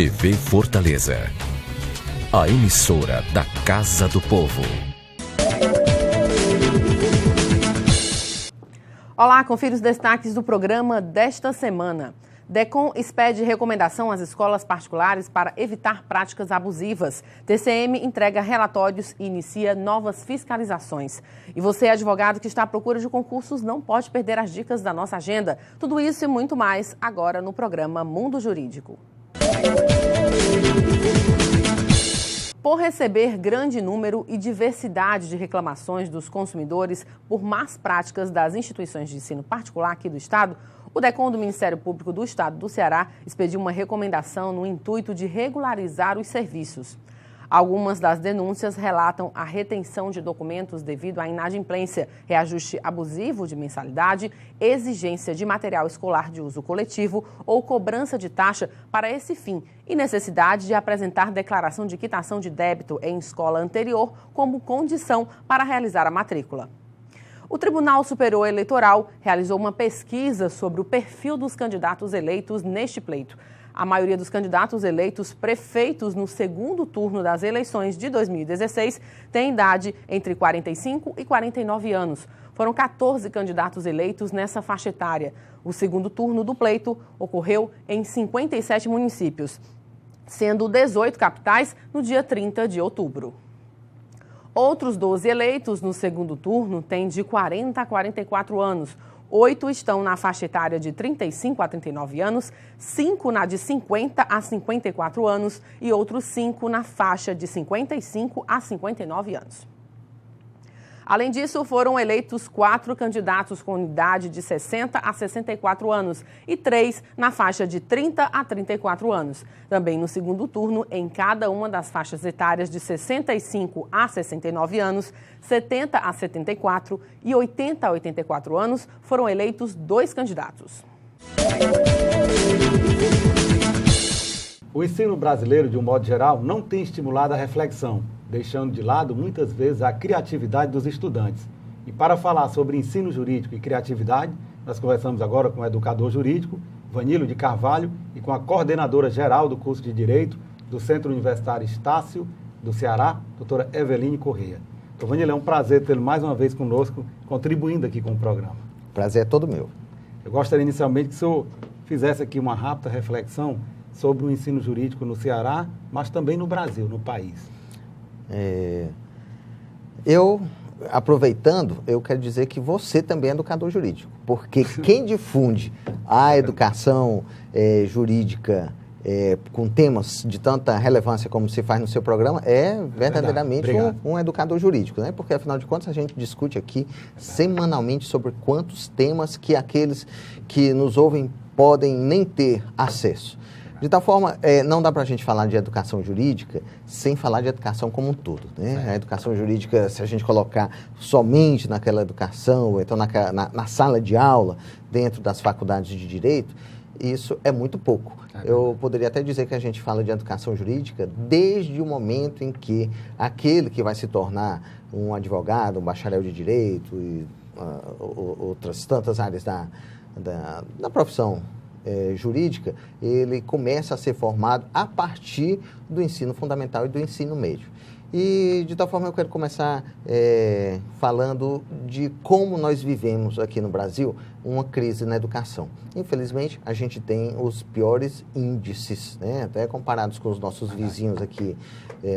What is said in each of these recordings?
TV Fortaleza, a emissora da Casa do Povo. Olá, confira os destaques do programa desta semana. DECOM expede recomendação às escolas particulares para evitar práticas abusivas. TCM entrega relatórios e inicia novas fiscalizações. E você, advogado que está à procura de concursos, não pode perder as dicas da nossa agenda. Tudo isso e muito mais agora no programa Mundo Jurídico. Por receber grande número e diversidade de reclamações dos consumidores por más práticas das instituições de ensino particular aqui do Estado, o DECOM do Ministério Público do Estado do Ceará expediu uma recomendação no intuito de regularizar os serviços. Algumas das denúncias relatam a retenção de documentos devido à inadimplência, reajuste abusivo de mensalidade, exigência de material escolar de uso coletivo ou cobrança de taxa para esse fim e necessidade de apresentar declaração de quitação de débito em escola anterior como condição para realizar a matrícula. O Tribunal Superior Eleitoral realizou uma pesquisa sobre o perfil dos candidatos eleitos neste pleito. A maioria dos candidatos eleitos prefeitos no segundo turno das eleições de 2016 tem idade entre 45 e 49 anos. Foram 14 candidatos eleitos nessa faixa etária. O segundo turno do pleito ocorreu em 57 municípios, sendo 18 capitais no dia 30 de outubro. Outros 12 eleitos no segundo turno têm de 40 a 44 anos. 8 estão na faixa etária de 35 a 39 anos, 5 na de 50 a 54 anos e outros 5 na faixa de 55 a 59 anos. Além disso, foram eleitos 4 candidatos com idade de 60 a 64 anos e 3 na faixa de 30 a 34 anos. Também no segundo turno, em cada uma das faixas etárias de 65 a 69 anos, 70 a 74 e 80 a 84 anos, foram eleitos 2 candidatos. O ensino brasileiro, de um modo geral, não tem estimulado a reflexão, deixando de lado, muitas vezes, a criatividade dos estudantes. E para falar sobre ensino jurídico e criatividade, nós conversamos agora com o educador jurídico, Vanilo de Carvalho, e com a coordenadora geral do curso de Direito do Centro Universitário Estácio do Ceará, doutora Eveline Corrêa. Doutor Vanilo, é um prazer tê-lo mais uma vez conosco, contribuindo aqui com o programa. Prazer é todo meu. Eu gostaria inicialmente que o senhor fizesse aqui uma rápida reflexão sobre o ensino jurídico no Ceará, mas também no Brasil, no país. Eu, aproveitando, eu quero dizer que você também é educador jurídico, porque quem difunde a educação jurídica com temas de tanta relevância como se faz no seu programa é verdadeiramente um educador jurídico, né? Porque, afinal de contas, a gente discute aqui semanalmente sobre quantos temas que aqueles que nos ouvem podem nem ter acesso. De tal forma, não dá para a gente falar de educação jurídica sem falar de educação como um todo, né? A educação jurídica, se a gente colocar somente naquela educação, ou então na sala de aula, dentro das faculdades de direito, isso é muito pouco. Eu poderia até dizer que a gente fala de educação jurídica desde o momento em que aquele que vai se tornar um advogado, um bacharel de direito e outras tantas áreas da profissão jurídica, ele começa a ser formado a partir do ensino fundamental e do ensino médio. E, de tal forma, eu quero começar falando de como nós vivemos aqui no Brasil uma crise na educação. Infelizmente, a gente tem os piores índices, né, até comparados com os nossos vizinhos aqui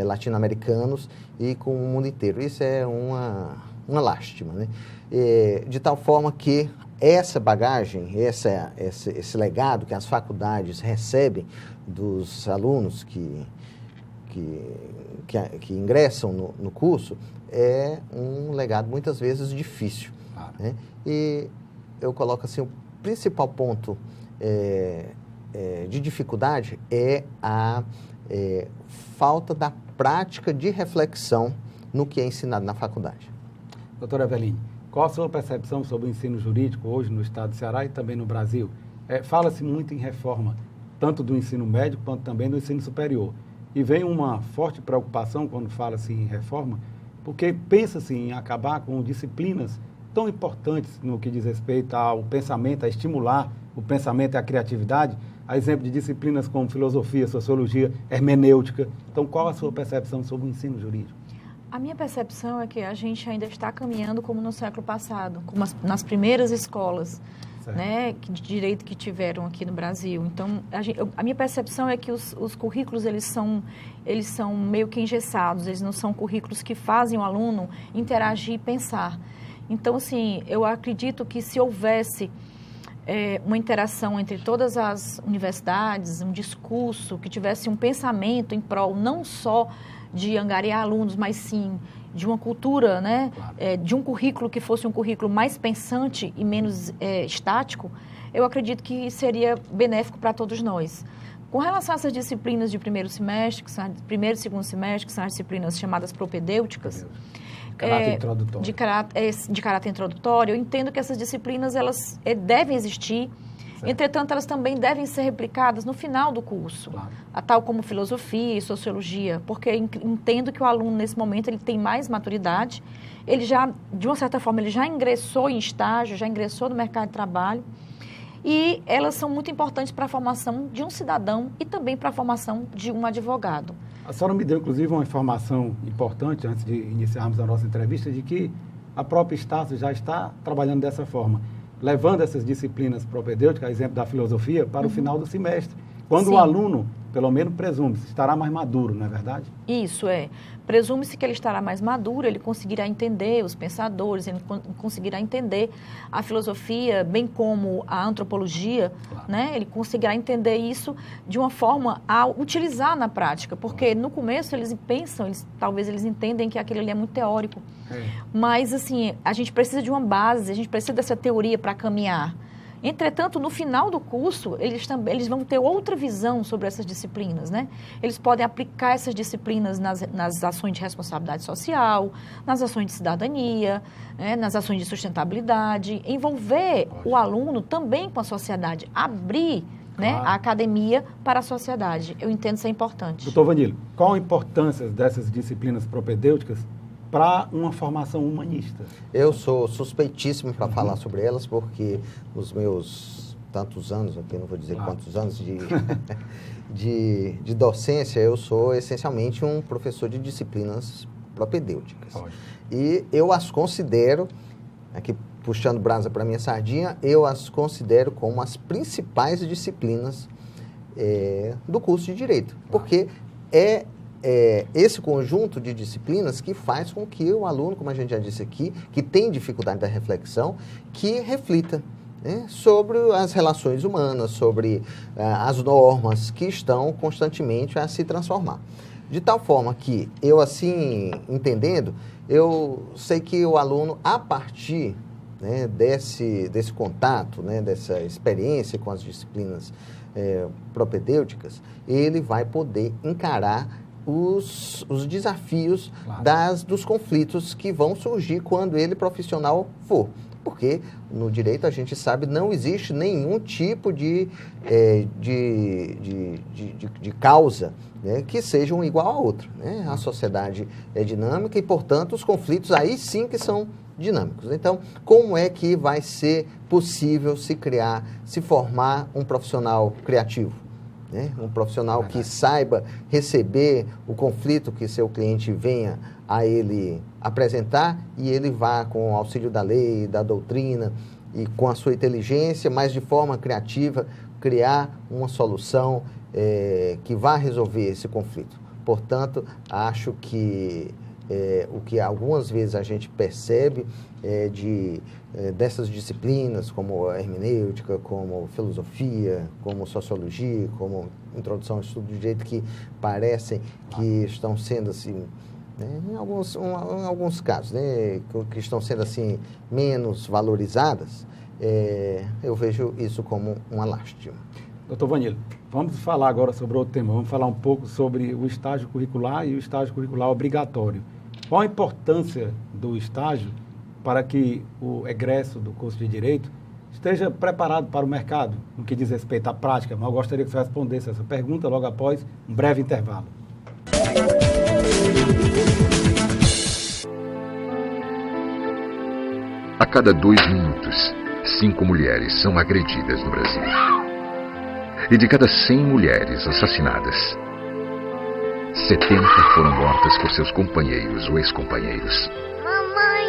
latino-americanos e com o mundo inteiro. Isso é uma lástima, né? De tal forma que essa bagagem, esse legado que as faculdades recebem dos alunos que ingressam no curso é um legado muitas vezes difícil, né? E eu coloco assim, o principal ponto de dificuldade é a falta da prática de reflexão no que é ensinado na faculdade. Doutora Eveline, qual a sua percepção sobre o ensino jurídico hoje no estado do Ceará e também no Brasil? Fala-se muito em reforma, tanto do ensino médio quanto também do ensino superior. E vem uma forte preocupação quando fala-se em reforma, porque pensa-se em acabar com disciplinas tão importantes no que diz respeito ao pensamento, a estimular o pensamento e a criatividade, a exemplo de disciplinas como filosofia, sociologia, hermenêutica. Então, qual a sua percepção sobre o ensino jurídico? A minha percepção é que a gente ainda está caminhando como no século passado, como nas primeiras escolas, né, de direito que tiveram aqui no Brasil. Então, a minha percepção é que os currículos, eles são meio que engessados, eles não são currículos que fazem o aluno interagir e pensar. Então, assim, eu acredito que se houvesse uma interação entre todas as universidades, um discurso, que tivesse um pensamento em prol não só de angariar alunos, mas sim de uma cultura, né? Claro. De um currículo que fosse um currículo mais pensante e menos estático, eu acredito que seria benéfico para todos nós. Com relação a essas disciplinas de primeiro e segundo semestre, que são as disciplinas chamadas propedêuticas, de caráter introdutório, eu entendo que essas disciplinas elas devem existir. Certo. Entretanto, elas também devem ser replicadas no final do curso, claro. Tal como filosofia e sociologia, porque entendo que o aluno, nesse momento, ele tem mais maturidade, ele já, de uma certa forma, ele já ingressou em estágio, já ingressou no mercado de trabalho, e elas são muito importantes para a formação de um cidadão e também para a formação de um advogado. A senhora me deu, inclusive, uma informação importante, antes de iniciarmos a nossa entrevista, de que a própria Estácio já está trabalhando dessa forma, levando essas disciplinas propedêuticas, a exemplo da filosofia, para o final do semestre. Quando o aluno, pelo menos presume-se, estará mais maduro, não é verdade? Isso, Presume-se que ele estará mais maduro, ele conseguirá entender os pensadores, ele conseguirá entender a filosofia, bem como a antropologia, claro. Né? Ele conseguirá entender isso de uma forma a utilizar na prática, porque no começo eles pensam, talvez eles entendem que aquilo ali é muito teórico. Mas, assim, a gente precisa de uma base, a gente precisa dessa teoria para caminhar. Entretanto, no final do curso, eles vão ter outra visão sobre essas disciplinas, né? Eles podem aplicar essas disciplinas nas ações de responsabilidade social, nas ações de cidadania, né? Nas ações de sustentabilidade, envolver o aluno também com a sociedade, abrir, né, a academia para a sociedade. Eu entendo isso é importante. Doutor Vanilo, qual a importância dessas disciplinas propedêuticas para uma formação humanista? Eu sou suspeitíssimo para falar sobre elas, porque nos meus tantos anos, aqui não vou dizer quantos anos de docência, eu sou essencialmente um professor de disciplinas propedêuticas. E eu as considero, aqui puxando brasa para minha sardinha, eu as considero como as principais disciplinas do curso de Direito, porque esse conjunto de disciplinas que faz com que o aluno, como a gente já disse aqui, que tem dificuldade da reflexão, que reflita, né, sobre as relações humanas, sobre as normas que estão constantemente a se transformar. De tal forma que eu, assim, entendendo, eu sei que o aluno, a partir, né, desse contato, né, dessa experiência com as disciplinas propedêuticas, ele vai poder encarar os desafios, claro. Dos conflitos que vão surgir quando ele profissional for. Porque no direito a gente sabe não existe nenhum tipo de causa, né, que seja um igual a outra, né? A sociedade é dinâmica e, portanto, os conflitos aí sim que são dinâmicos. Então, como é que vai ser possível se formar um profissional criativo? Né? Um profissional que saiba receber o conflito que seu cliente venha a ele apresentar e ele vá, com o auxílio da lei, da doutrina e com a sua inteligência, mas de forma criativa, criar uma solução que vá resolver esse conflito. Portanto, acho que o que algumas vezes a gente percebe dessas disciplinas, como a hermenêutica, como filosofia, como sociologia, como introdução ao estudo do direito, que parecem que estão sendo assim, né, em alguns casos, né, que estão sendo assim menos valorizadas, eu vejo isso como uma lástima. Doutor Vanilo, vamos falar agora sobre outro tema. Vamos falar um pouco sobre o estágio curricular e o estágio curricular obrigatório. Qual a importância do estágio para que o egresso do curso de Direito esteja preparado para o mercado, no que diz respeito à prática? Mas eu gostaria que você respondesse essa pergunta logo após um breve intervalo. A cada 2 minutos, 5 mulheres são agredidas no Brasil. E de cada 100 mulheres assassinadas, 70 foram mortas por seus companheiros ou ex-companheiros. Mamãe!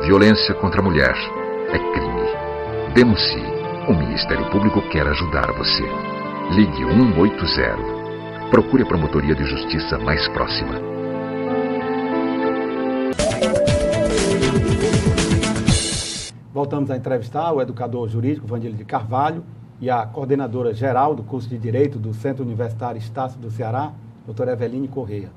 Violência contra a mulher é crime. Denuncie. O Ministério Público quer ajudar você. Ligue 180. Procure a promotoria de justiça mais próxima. Voltamos a entrevistar o educador jurídico Vanille de Carvalho e a coordenadora geral do curso de Direito do Centro Universitário Estácio do Ceará, doutora Eveline Correia.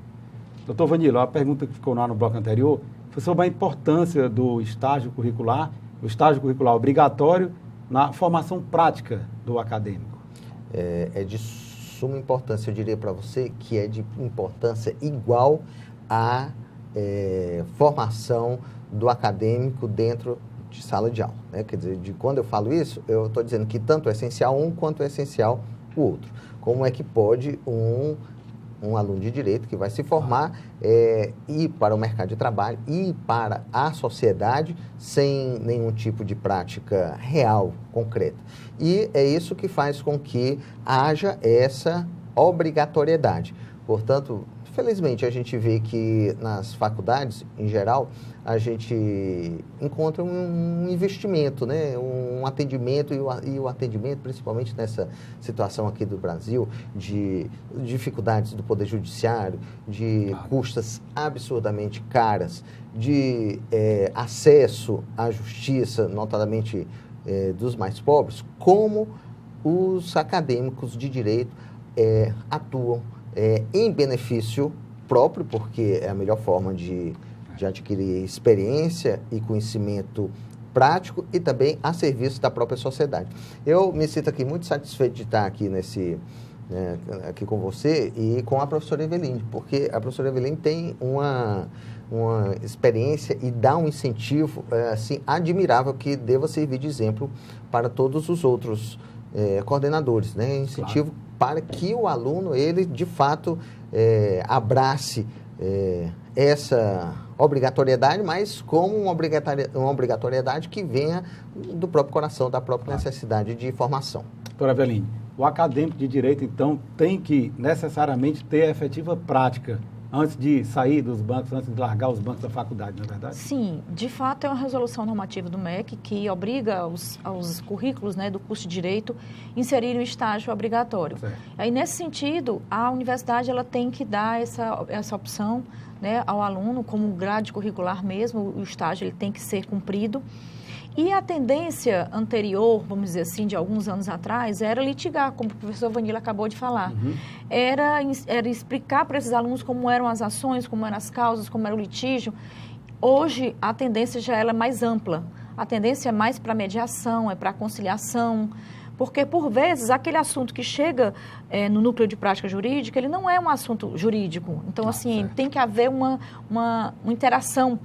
Doutor Vanille, a pergunta que ficou lá no bloco anterior foi sobre a importância do estágio curricular, o estágio curricular obrigatório na formação prática do acadêmico. É de suma importância, eu diria para você, que é de importância igual à formação do acadêmico dentro de sala de aula, né? Quer dizer, quando eu falo isso, eu estou dizendo que tanto é essencial um quanto é essencial o outro. Como é que pode um aluno de direito que vai se formar ir para o mercado de trabalho, ir para a sociedade sem nenhum tipo de prática real, concreta. E é isso que faz com que haja essa obrigatoriedade. Portanto, felizmente, a gente vê que nas faculdades, em geral, a gente encontra um investimento, né? Um atendimento, e o atendimento, principalmente nessa situação aqui do Brasil, de dificuldades do Poder Judiciário, de custas absurdamente caras, de acesso à justiça, notadamente dos mais pobres, como os acadêmicos de direito atuam em benefício próprio, porque é a melhor forma de adquirir experiência e conhecimento prático e também a serviço da própria sociedade. Eu me sinto aqui muito satisfeito de estar aqui aqui com você e com a professora Eveline, porque a professora Eveline tem uma experiência e dá um incentivo assim, admirável que deva servir de exemplo para todos os outros coordenadores, né? Incentivo para que o aluno, ele, de fato, abrace essa obrigatoriedade, mas como uma obrigatoriedade que venha do próprio coração, da própria necessidade de formação. Doutora Eveline, o acadêmico de direito, então, tem que necessariamente ter a efetiva prática antes de sair dos bancos, antes de largar os bancos da faculdade, não é verdade? Sim, de fato é uma resolução normativa do MEC que obriga aos currículos, né, do curso de Direito inserirem o estágio obrigatório. Certo. Aí, nesse sentido, a universidade ela tem que dar essa opção, né, ao aluno, como grade curricular mesmo, o estágio ele tem que ser cumprido. E a tendência anterior, vamos dizer assim, de alguns anos atrás, era litigar, como o professor Vanille acabou de falar. Uhum. Era explicar para esses alunos como eram as ações, como eram as causas, como era o litígio. Hoje, a tendência já é mais ampla. A tendência é mais para mediação, é para conciliação, porque, por vezes, aquele assunto que chega no núcleo de prática jurídica, ele não é um assunto jurídico. Então, assim, tem que haver uma interação.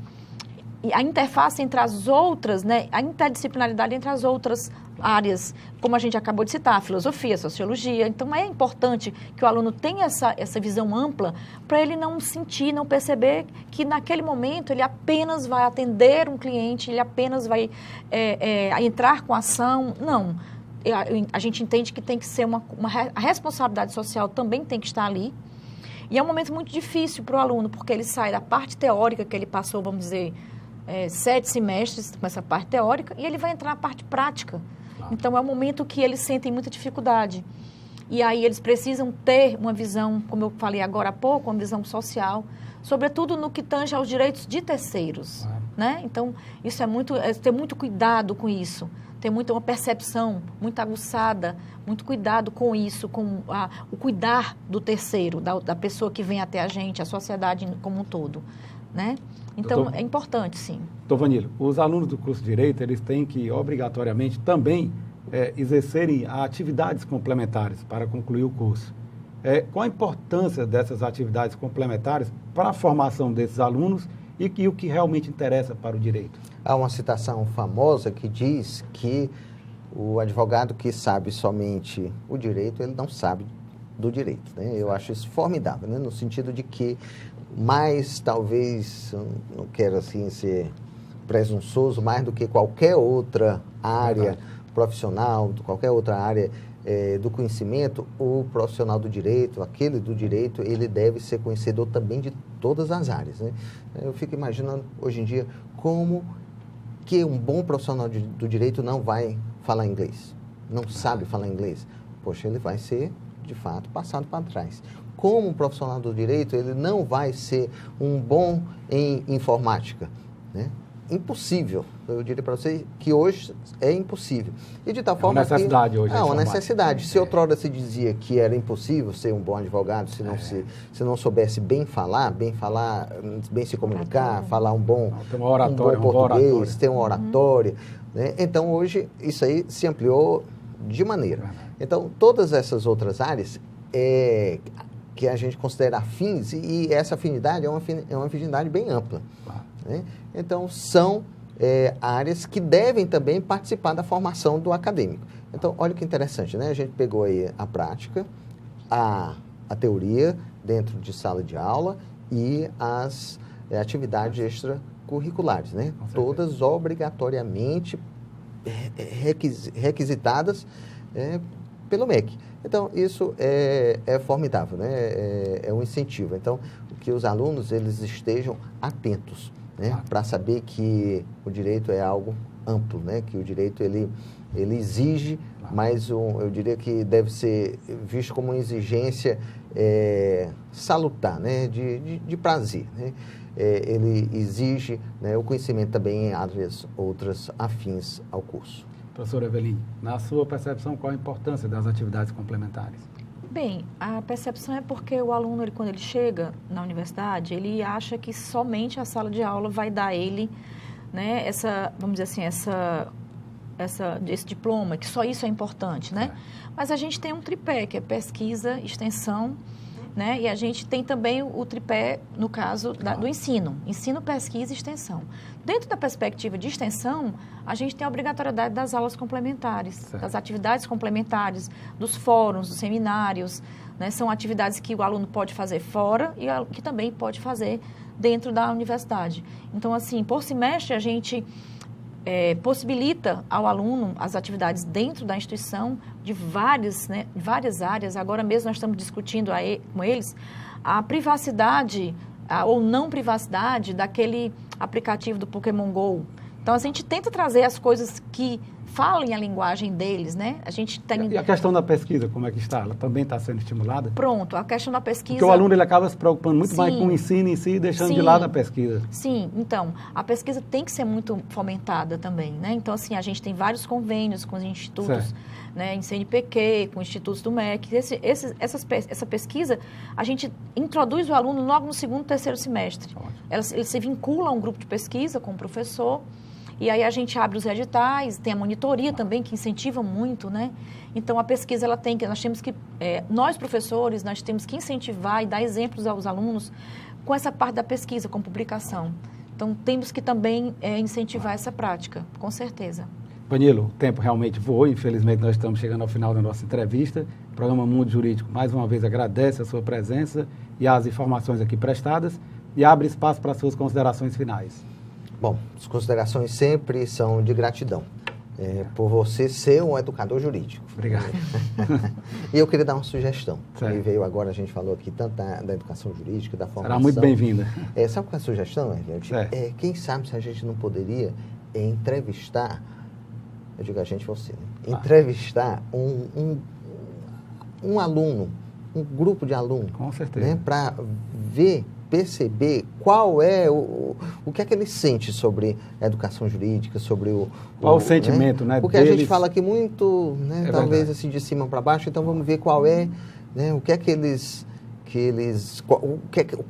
E a interface entre as outras, né, a interdisciplinaridade entre as outras áreas, como a gente acabou de citar, a filosofia, a sociologia. Então, é importante que o aluno tenha essa visão ampla para ele não sentir, não perceber que naquele momento ele apenas vai atender um cliente, ele apenas vai entrar com ação. Não. A gente entende que tem que ser a responsabilidade social também tem que estar ali. E é um momento muito difícil para o aluno, porque ele sai da parte teórica que ele passou, vamos dizer, 7 semestres com essa parte teórica, e ele vai entrar na parte prática. Claro. Então, é um momento que eles sentem muita dificuldade. E aí eles precisam ter uma visão, como eu falei agora há pouco, uma visão social, sobretudo no que tange aos direitos de terceiros. Claro. Né? Então, isso ter muito cuidado com isso, ter uma percepção muito aguçada, muito cuidado com isso, com o cuidar do terceiro, da pessoa que vem até a gente, a sociedade como um todo. Né? Então, é importante, sim. Doutor Vanille, os alunos do curso de Direito, eles têm que, obrigatoriamente, também exercerem atividades complementares para concluir o curso. Qual a importância dessas atividades complementares para a formação desses alunos e o que realmente interessa para o direito? Há uma citação famosa que diz que o advogado que sabe somente o direito, ele não sabe do direito. Né? Eu acho isso formidável, né? No sentido de que mais, talvez, não quero assim ser presunçoso mais do que qualquer outra área profissional, qualquer outra área do conhecimento, o profissional do direito, aquele do direito, ele deve ser conhecedor também de todas as áreas, né? Eu fico imaginando, hoje em dia, como que um bom profissional do direito não vai falar inglês, não sabe falar inglês. Poxa, ele vai ser, de fato, passado para trás. Como um profissional do direito, ele não vai ser um bom em informática, né? Impossível. Eu diria para você que hoje é impossível. E de tal forma que... É uma necessidade hoje. É uma necessidade. Se outrora se dizia que era impossível ser um bom advogado, se não soubesse bem falar, bem se comunicar, falar um bom português, ter uma oratória, né? Então, hoje, isso aí se ampliou de maneira. Então, todas essas outras áreas que a gente considera afins, e essa afinidade é uma afinidade bem ampla, né? Então, são áreas que devem também participar da formação do acadêmico. Então, olha que interessante, né? A gente pegou aí a prática, a teoria dentro de sala de aula e as atividades extracurriculares, né? Todas obrigatoriamente requisitadas pelo MEC. Então, isso é formidável, né? É um incentivo. Então, que os alunos eles estejam atentos, né? Para saber que o direito é algo amplo, né? Que o direito ele exige, mas eu diria que deve ser visto como uma exigência salutar, né? De prazer, né? Ele exige, né, o conhecimento também em áreas outras afins ao curso. Professora Eveline, na sua percepção, qual a importância das atividades complementares? Bem, a percepção é porque o aluno, quando ele chega na universidade, ele acha que somente a sala de aula vai dar a ele, né, vamos dizer assim, esse diploma, que só isso é importante, né? Mas a gente tem um tripé, que é pesquisa, extensão, né? E a gente tem também o tripé, no caso do ensino, pesquisa e extensão. Dentro da perspectiva de extensão, a gente tem a obrigatoriedade das aulas complementares, das atividades complementares, dos fóruns, dos seminários, né? São atividades que o aluno pode fazer fora e que também pode fazer dentro da universidade. Então, assim, por semestre, a gente possibilita ao aluno as atividades dentro da instituição de várias áreas. Agora mesmo nós estamos discutindo com eles a privacidade ou não privacidade daquele aplicativo do Pokémon GO. Então, a gente tenta trazer as coisas que falem a linguagem deles, né? A gente tem... E a questão da pesquisa, como é que está? Ela também está sendo estimulada? Pronto, a questão da pesquisa... Porque o aluno ele acaba se preocupando muito mais com o ensino em si e deixando de lado a pesquisa. Sim, então, a pesquisa tem que ser muito fomentada também, né? Então, assim, a gente tem vários convênios com os institutos, né, em CNPq, com institutos do MEC. Essa pesquisa, a gente introduz o aluno logo no segundo, terceiro semestre. Ele se vincula a um grupo de pesquisa com o professor. E aí a gente abre os editais, tem a monitoria também, que incentiva muito, né? Então, a pesquisa, nós professores, nós temos que incentivar e dar exemplos aos alunos com essa parte da pesquisa, com publicação. Então, temos que também incentivar essa prática, com certeza. Vanilo, o tempo realmente voou, infelizmente nós estamos chegando ao final da nossa entrevista. O programa Mundo Jurídico, mais uma vez, agradece a sua presença e as informações aqui prestadas e abre espaço para as suas considerações finais. Bom, as considerações sempre são de gratidão por você ser um educador jurídico. Obrigado. E eu queria dar uma sugestão. Que veio agora, a gente falou aqui tanto da educação jurídica, da formação. Será muito bem-vinda. Sabe qual é a sugestão, gente? Quem sabe se a gente não poderia entrevistar, eu digo a gente, você, né? Entrevistar um aluno, um grupo de alunos. Com certeza. Né? Para perceber qual é o que é que ele sente sobre a educação jurídica, sobre qual o sentimento, né? Porque deles... a gente fala aqui muito, né, talvez verdade. Assim de cima para baixo, então vamos ver qual é, né, o que é que eles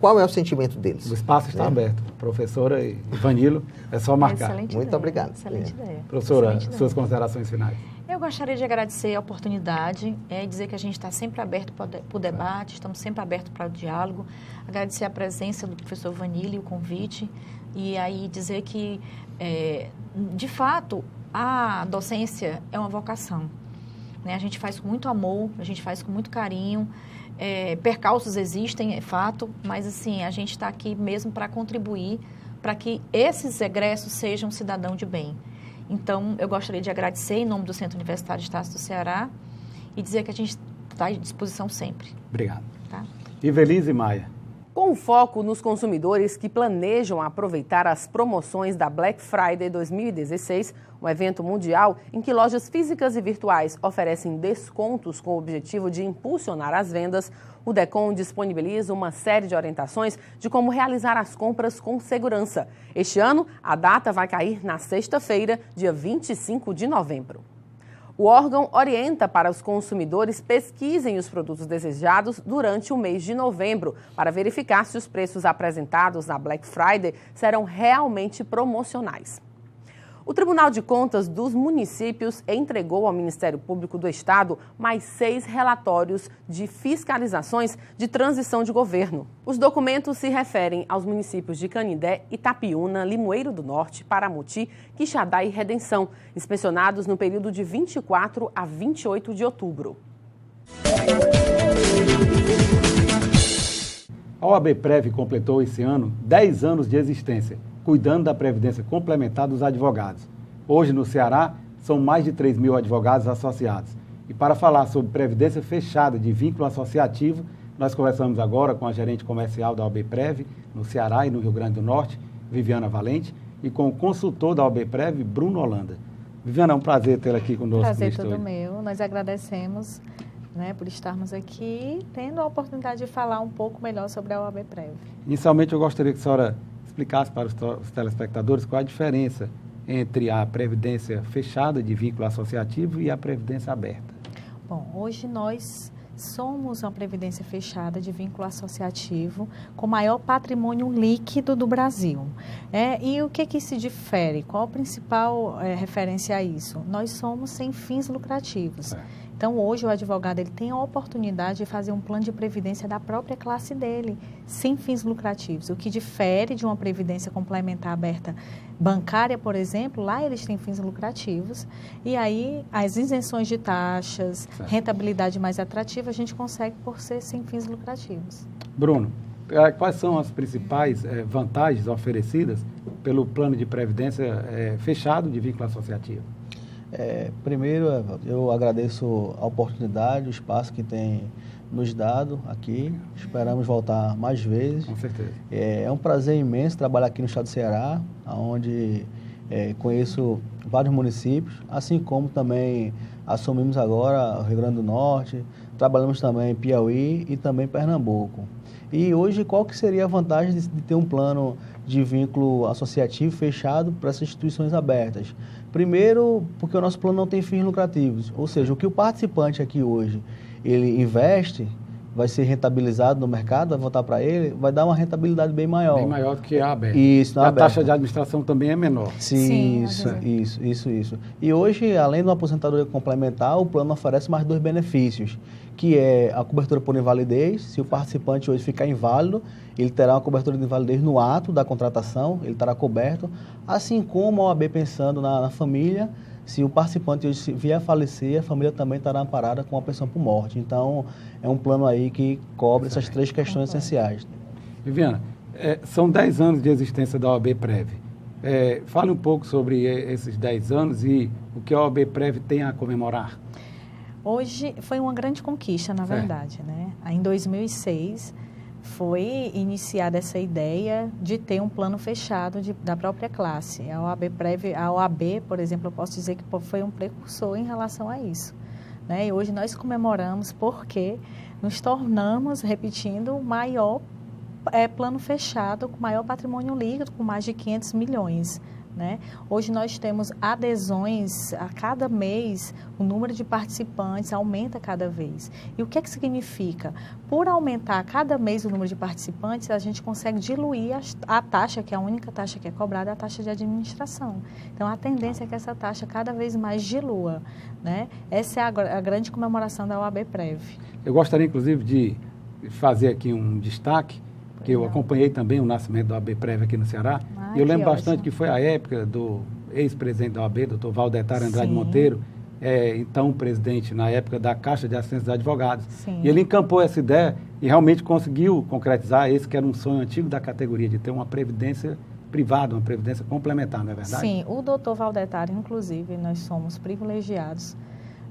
qual é o sentimento deles. O espaço está aberto. Professora e Vanilo, é só marcar. Excelente muito ideia, obrigado. Excelente ideia. Professora, excelente suas considerações finais. Eu gostaria de agradecer a oportunidade, dizer que a gente está sempre aberto para o debate, estamos sempre abertos para o diálogo, agradecer a presença do professor Vanilo, o convite, e aí dizer que, de fato, a docência é uma vocação, né? A gente faz com muito amor, a gente faz com muito carinho, percalços existem, é fato, mas assim, a gente está aqui mesmo para contribuir para que esses egressos sejam um cidadão de bem. Então, eu gostaria de agradecer em nome do Centro Universitário de Estácio do Ceará e dizer que a gente está à disposição sempre. Obrigado. Tá? Ivelise Maia. Com foco nos consumidores que planejam aproveitar as promoções da Black Friday 2016, um evento mundial em que lojas físicas e virtuais oferecem descontos com o objetivo de impulsionar as vendas, o DECOM disponibiliza uma série de orientações de como realizar as compras com segurança. Este ano, a data vai cair na sexta-feira, dia 25 de novembro. O órgão orienta para os consumidores pesquisem os produtos desejados durante o mês de novembro, para verificar se os preços apresentados na Black Friday serão realmente promocionais. O Tribunal de Contas dos Municípios entregou ao Ministério Público do Estado mais 6 relatórios de fiscalizações de transição de governo. Os documentos se referem aos municípios de Canindé, Itapiúna, Limoeiro do Norte, Paramoti, Quixadá e Redenção, inspecionados no período de 24 a 28 de outubro. A OABPrev completou esse ano 10 anos de existência, cuidando da previdência complementar dos advogados. Hoje, no Ceará, são mais de 3 mil advogados associados. E para falar sobre previdência fechada de vínculo associativo, nós conversamos agora com a gerente comercial da OABPrev, no Ceará e no Rio Grande do Norte, Viviana Valente, e com o consultor da OABPrev, Bruno Holanda. Viviana, é um prazer tê-la aqui conosco. Prazer todo meu. Nós agradecemos, por estarmos aqui, tendo a oportunidade de falar um pouco melhor sobre a OABPrev. Inicialmente, eu gostaria que a senhora explicasse para os telespectadores qual a diferença entre a previdência fechada de vínculo associativo e a previdência aberta. Bom, hoje nós somos uma previdência fechada de vínculo associativo com maior patrimônio líquido do Brasil. E o que se difere? Qual a principal referência a isso? Nós somos sem fins lucrativos. Então, hoje, o advogado ele tem a oportunidade de fazer um plano de previdência da própria classe dele, sem fins lucrativos. O que difere de uma previdência complementar aberta bancária, por exemplo, lá eles têm fins lucrativos. E aí, as isenções de taxas, rentabilidade mais atrativa, a gente consegue por ser sem fins lucrativos. Bruno, quais são as principais vantagens oferecidas pelo plano de previdência fechado de vínculo associativo? Primeiro, eu agradeço a oportunidade, o espaço que tem nos dado aqui. Esperamos voltar mais vezes. Com certeza. É um prazer imenso trabalhar aqui no estado do Ceará, onde conheço vários municípios, assim como também assumimos agora o Rio Grande do Norte, trabalhamos também em Piauí e também Pernambuco. E hoje, qual que seria a vantagem de ter um plano de vínculo associativo fechado para essas instituições abertas? Primeiro, porque o nosso plano não tem fins lucrativos, ou seja, o que o participante aqui hoje ele investe vai ser rentabilizado no mercado, vai voltar para ele, vai dar uma rentabilidade bem maior. Bem maior do que a aberta. Isso, a taxa de administração também é menor. Sim, isso. E hoje, além de uma aposentadoria complementar, o plano oferece mais 2 benefícios, que é a cobertura por invalidez. Se o participante hoje ficar inválido, ele terá uma cobertura de invalidez no ato da contratação, ele estará coberto, assim como a OAB pensando na família. Se o participante hoje vier a falecer, a família também estará amparada com a pensão por morte. Então, é um plano aí que cobre essas 3 questões essenciais. Viviana, são 10 anos de existência da OABPrev. Fale um pouco sobre esses 10 anos e o que a OABPrev tem a comemorar. Hoje foi uma grande conquista, na verdade, Em 2006... foi iniciada essa ideia de ter um plano fechado da própria classe. A OAB, por exemplo, eu posso dizer que foi um precursor em relação a isso. E hoje nós comemoramos porque nos tornamos, repetindo, o maior plano fechado, com maior patrimônio líquido, com mais de 500 milhões. Hoje nós temos adesões a cada mês, o número de participantes aumenta cada vez. E o que significa? Por aumentar cada mês o número de participantes, a gente consegue diluir a taxa, que é a única taxa que é cobrada, a taxa de administração. Então, a tendência é que essa taxa cada vez mais dilua. Essa é a grande comemoração da OABPrev. Eu gostaria, inclusive, de fazer aqui um destaque, que eu acompanhei também o nascimento da OABPrev aqui no Ceará, e eu lembro bastante que foi a época do ex-presidente da OAB, doutor Valdetar Andrade Monteiro, então presidente na época da Caixa de Assistência dos Advogados. Sim. E ele encampou essa ideia e realmente conseguiu concretizar esse que era um sonho antigo da categoria, de ter uma previdência privada, uma previdência complementar, não é verdade? Sim, o doutor Valdetário, inclusive, nós somos privilegiados,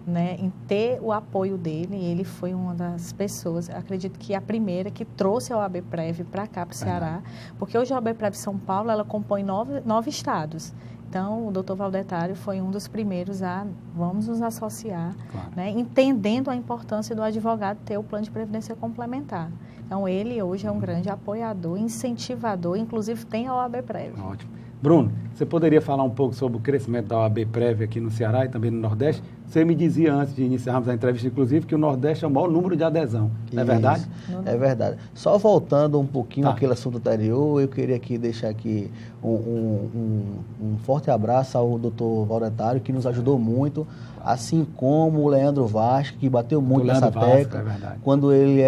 né, em ter o apoio dele. Ele foi uma das pessoas, acredito que a primeira que trouxe a OABPrev para cá, para o Ceará, porque hoje a OABPrev São Paulo, ela compõe 9 estados. Então, o doutor Valdetário foi um dos primeiros a, vamos nos associar, Claro. né, entendendo a importância do advogado ter o plano de previdência complementar. Então, ele hoje é um grande apoiador, incentivador, inclusive tem a OABPrev. Ótimo. Bruno, você poderia falar um pouco sobre o crescimento da OABPrev aqui no Ceará e também no Nordeste? Você me dizia antes de iniciarmos a entrevista, inclusive, que o Nordeste é o maior número de adesão. Não é verdade? É verdade. Só voltando um pouquinho Tá. àquele assunto anterior, eu queria aqui deixar aqui um forte abraço ao doutor Valdetário, que nos ajudou muito, assim como o Leandro Vasco, que bateu muito nessa tecla, é verdade. quando ele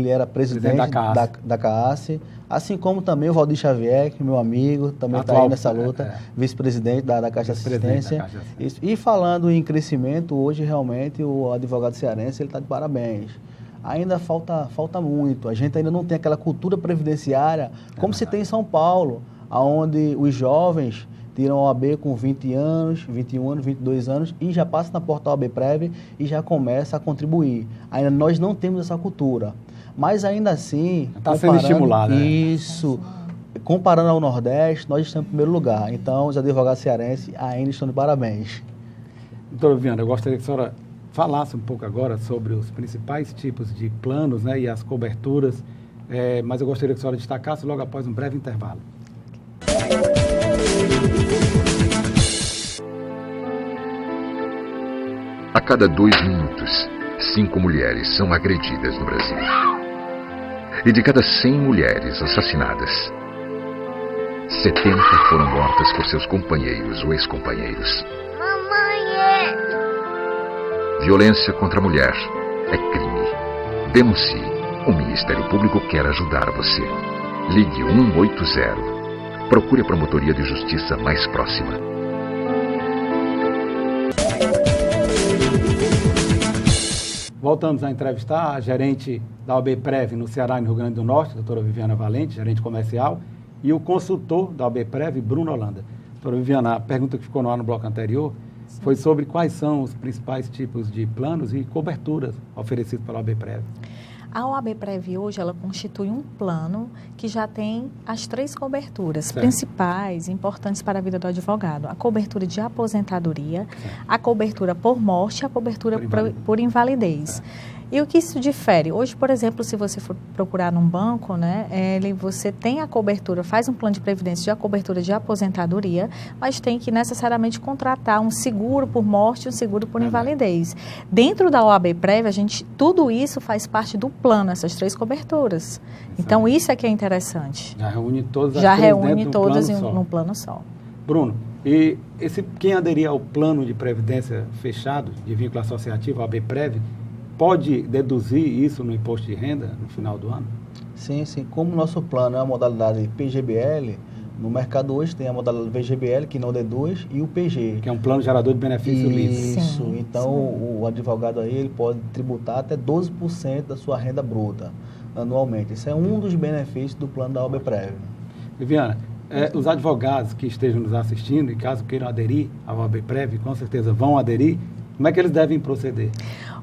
era presidente Presidente da CAASE, assim como também o Valdir Xavier, que é meu amigo, também está Atual, aí nessa luta, vice-presidente da Caixa de Vice-presidente Assistência. da Caixa de Assistência. Isso. E falando em crescimento, hoje realmente o advogado cearense está de parabéns. Ainda falta muito. A gente ainda não tem aquela cultura previdenciária como se tem em São Paulo, onde os jovens tiram a OAB com 20 anos, 21 anos, 22 anos e já passa na porta da OABPrev e já começa a contribuir. Ainda nós não temos essa cultura. Mas ainda assim... Está sendo estimulado. Isso. Comparando ao Nordeste, nós estamos em primeiro lugar. Então, os advogados cearenses ainda estão de parabéns. Doutora Viviana, eu gostaria que a senhora falasse um pouco agora sobre os principais tipos de planos, né, e as coberturas, mas eu gostaria que a senhora destacasse logo após um breve intervalo. A cada 2 minutos, 5 mulheres são agredidas no Brasil. E de cada 100 mulheres assassinadas, 70 foram mortas por seus companheiros ou ex-companheiros. Mamãe! Violência contra a mulher é crime. Denuncie. O Ministério Público quer ajudar você. Ligue 180. Procure a promotoria de justiça mais próxima. Voltamos a entrevistar a gerente da OABPrev no Ceará e no Rio Grande do Norte, doutora Viviana Valente, gerente comercial, e o consultor da OABPrev, Bruno Holanda. Doutora Viviana, a pergunta que ficou no ar no bloco anterior foi sobre quais são os principais tipos de planos e coberturas oferecidos pela OABPrev. A OABPrev hoje, ela constitui um plano que já tem as 3 coberturas principais, importantes para a vida do advogado. A cobertura de aposentadoria, a cobertura por morte e a cobertura por invalidez. E o que isso difere? Hoje, por exemplo, se você for procurar num banco, né, você tem a cobertura, faz um plano de previdência de cobertura de aposentadoria, mas tem que necessariamente contratar um seguro por morte e um seguro por invalidez. Dentro da OABPrev, tudo isso faz parte do plano, essas 3 coberturas. Então, isso é que é interessante. Já reúne todas as Já 3 reúne dentro todas num plano só. Bruno, e quem aderir ao plano de previdência fechado, de vínculo associativo, a OABPrev, pode deduzir isso no imposto de renda no final do ano? Sim. Como o nosso plano é a modalidade PGBL, no mercado hoje tem a modalidade VGBL, que não deduz, e o PG. Que é um plano gerador de benefício livre. Isso. Então, o advogado aí ele pode tributar até 12% da sua renda bruta anualmente. Isso é um dos benefícios do plano da OABPrev. Viviana, os advogados que estejam nos assistindo, e caso queiram aderir ao OABPrev, com certeza vão aderir, como é que eles devem proceder?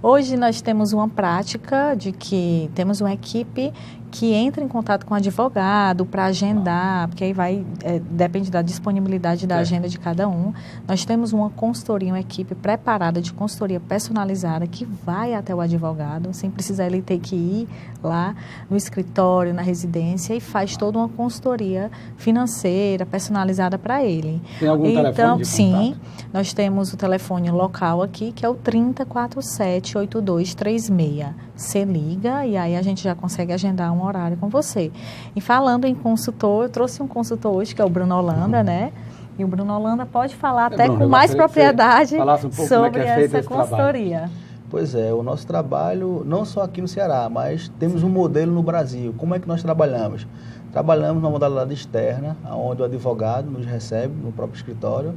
Hoje nós temos uma prática de que temos uma equipe que entra em contato com o advogado para agendar, porque aí depende da disponibilidade da agenda de cada um. Nós temos uma consultoria, uma equipe preparada de consultoria personalizada que vai até o advogado, sem precisar ele ter que ir lá no escritório, na residência, e faz toda uma consultoria financeira personalizada para ele. Tem algum telefone de contato? Sim, nós temos o telefone local aqui, que é o 3047-8236. Você liga e aí a gente já consegue agendar um horário com você. E falando em consultor, eu trouxe um consultor hoje, que é o Bruno Holanda, né? E o Bruno Holanda pode falar até Bruno, com mais propriedade um sobre essa consultoria. Pois é, o nosso trabalho, não só aqui no Ceará, mas temos um modelo no Brasil. Como é que nós trabalhamos? Trabalhamos numa modalidade externa, onde o advogado nos recebe no próprio escritório,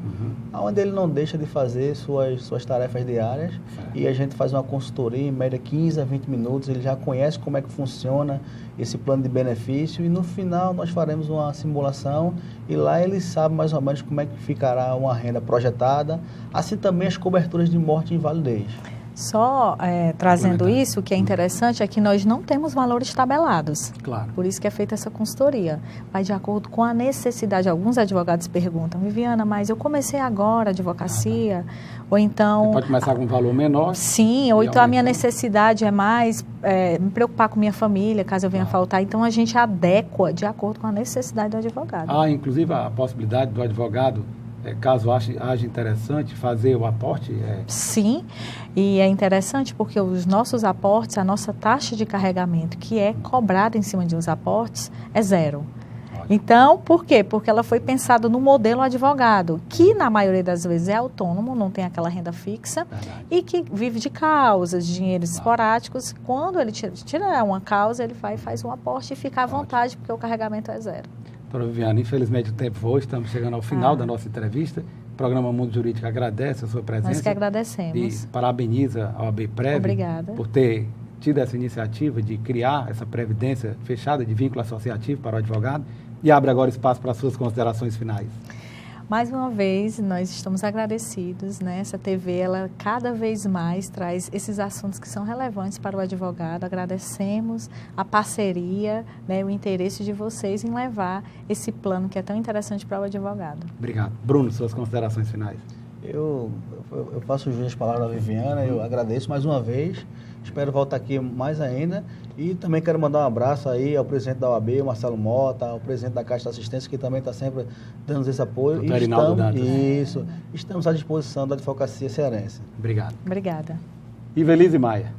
onde ele não deixa de fazer suas tarefas diárias, e a gente faz uma consultoria em média 15 a 20 minutos, ele já conhece como é que funciona esse plano de benefício, e no final nós faremos uma simulação e lá ele sabe mais ou menos como é que ficará uma renda projetada, assim também as coberturas de morte e invalidez. Só trazendo isso, o que é interessante é que nós não temos valores tabelados. Claro. Por isso que é feita essa consultoria. Vai de acordo com a necessidade. Alguns advogados perguntam, Viviana, mas eu comecei agora a advocacia, ou então... Você pode começar com um valor menor. Sim, ou então a minha necessidade é mais me preocupar com minha família, caso eu venha faltar. Então a gente adequa de acordo com a necessidade do advogado. Inclusive a possibilidade do advogado, caso haja interessante, fazer o aporte? Sim, e é interessante porque os nossos aportes, a nossa taxa de carregamento que é cobrada em cima de uns aportes é zero. Então, por quê? Porque ela foi pensada no modelo advogado, que na maioria das vezes é autônomo, não tem aquela renda fixa, e que vive de causas, de dinheiros esporádicos. Quando ele tira uma causa, ele vai e faz um aporte e fica à vontade, porque o carregamento é zero. Doutora Viviana, infelizmente o tempo voa, estamos chegando ao final da nossa entrevista. O programa Mundo Jurídico agradece a sua presença. Nós que agradecemos. E parabeniza a OAB Prev. Obrigada. Por ter tido essa iniciativa de criar essa previdência fechada de vínculo associativo para o advogado. E abre agora espaço para as suas considerações finais. Mais uma vez, nós estamos agradecidos, né? Essa TV, ela cada vez mais traz esses assuntos que são relevantes para o advogado. Agradecemos a parceria, né, o interesse de vocês em levar esse plano que é tão interessante para o advogado. Obrigado. Bruno, suas considerações finais. Eu faço jus às palavras da Viviana, eu agradeço mais uma vez, espero voltar aqui mais ainda e também quero mandar um abraço aí ao presidente da OAB, Marcelo Mota, ao presidente da Caixa de Assistência, que também está sempre dando esse apoio. Estamos à disposição da advocacia cearense. Obrigado. Obrigada. Ivelise Maia.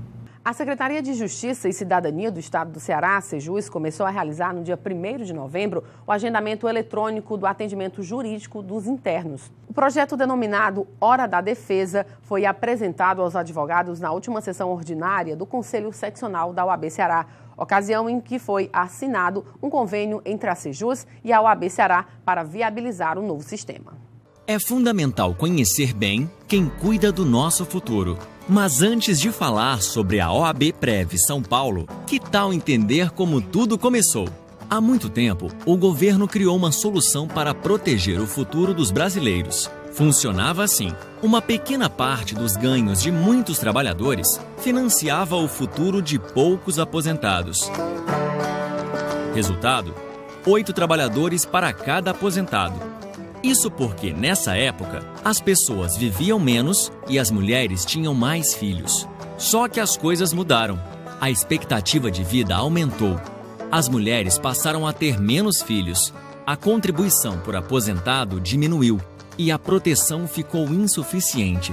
A Secretaria de Justiça e Cidadania do Estado do Ceará, Sejus, começou a realizar no dia 1º de novembro o agendamento eletrônico do atendimento jurídico dos internos. O projeto denominado Hora da Defesa foi apresentado aos advogados na última sessão ordinária do Conselho Seccional da OAB Ceará, ocasião em que foi assinado um convênio entre a Sejus e a OAB Ceará para viabilizar o novo sistema. É fundamental conhecer bem quem cuida do nosso futuro. Mas antes de falar sobre a OAB Prev São Paulo, que tal entender como tudo começou? Há muito tempo, o governo criou uma solução para proteger o futuro dos brasileiros. Funcionava assim: uma pequena parte dos ganhos de muitos trabalhadores financiava o futuro de poucos aposentados. Resultado: 8 trabalhadores para cada aposentado. Isso porque, nessa época, as pessoas viviam menos e as mulheres tinham mais filhos. Só que as coisas mudaram. A expectativa de vida aumentou. As mulheres passaram a ter menos filhos. A contribuição por aposentado diminuiu e a proteção ficou insuficiente.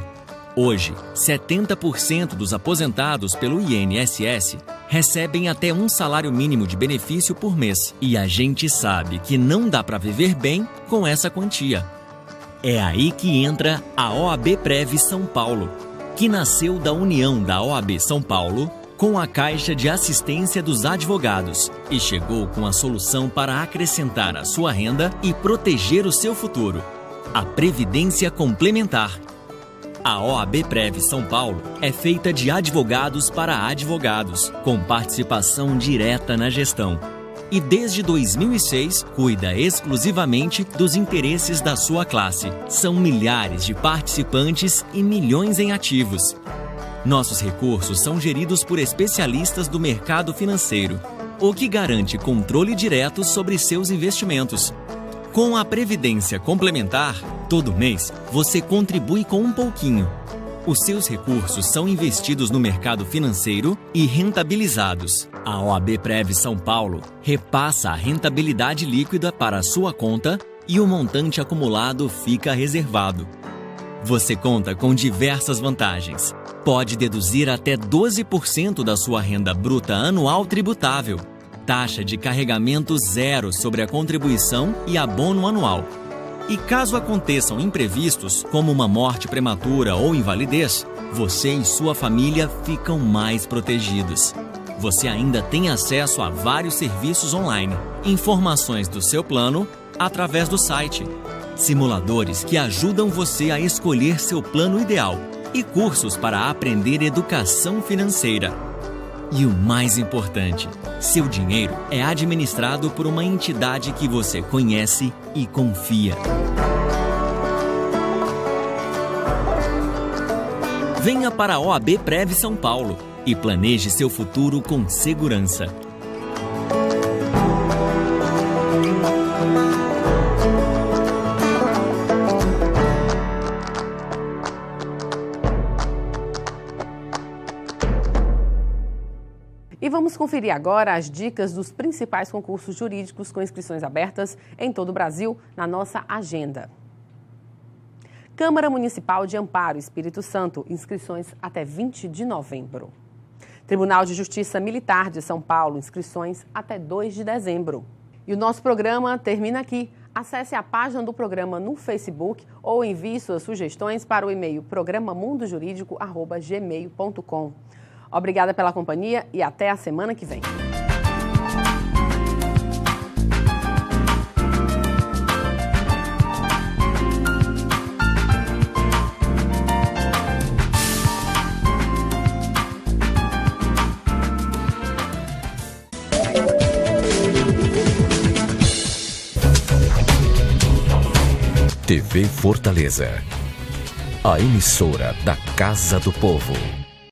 Hoje, 70% dos aposentados pelo INSS recebem até um salário mínimo de benefício por mês. E a gente sabe que não dá para viver bem com essa quantia. É aí que entra a OAB Prev São Paulo, que nasceu da união da OAB São Paulo com a Caixa de Assistência dos Advogados e chegou com a solução para acrescentar a sua renda e proteger o seu futuro: a Previdência Complementar. A OAB Prev São Paulo é feita de advogados para advogados, com participação direta na gestão. E desde 2006, cuida exclusivamente dos interesses da sua classe. São milhares de participantes e milhões em ativos. Nossos recursos são geridos por especialistas do mercado financeiro, o que garante controle direto sobre seus investimentos. Com a Previdência Complementar, todo mês você contribui com um pouquinho. Os seus recursos são investidos no mercado financeiro e rentabilizados. A OAB Prev São Paulo repassa a rentabilidade líquida para a sua conta e o montante acumulado fica reservado. Você conta com diversas vantagens. Pode deduzir até 12% da sua renda bruta anual tributável. Taxa de carregamento zero sobre a contribuição e abono anual. E caso aconteçam imprevistos, como uma morte prematura ou invalidez, você e sua família ficam mais protegidos. Você ainda tem acesso a vários serviços online, informações do seu plano através do site, simuladores que ajudam você a escolher seu plano ideal e cursos para aprender educação financeira. E o mais importante, seu dinheiro é administrado por uma entidade que você conhece e confia. Venha para a OAB Prev São Paulo e planeje seu futuro com segurança. E vamos conferir agora as dicas dos principais concursos jurídicos com inscrições abertas em todo o Brasil na nossa agenda. Câmara Municipal de Amparo, Espírito Santo, inscrições até 20 de novembro. Tribunal de Justiça Militar de São Paulo, inscrições até 2 de dezembro. E o nosso programa termina aqui. Acesse a página do programa no Facebook ou envie suas sugestões para o e-mail programamundojuridico@gmail.com. Obrigada pela companhia e até a semana que vem. TV Fortaleza, a emissora da Casa do Povo.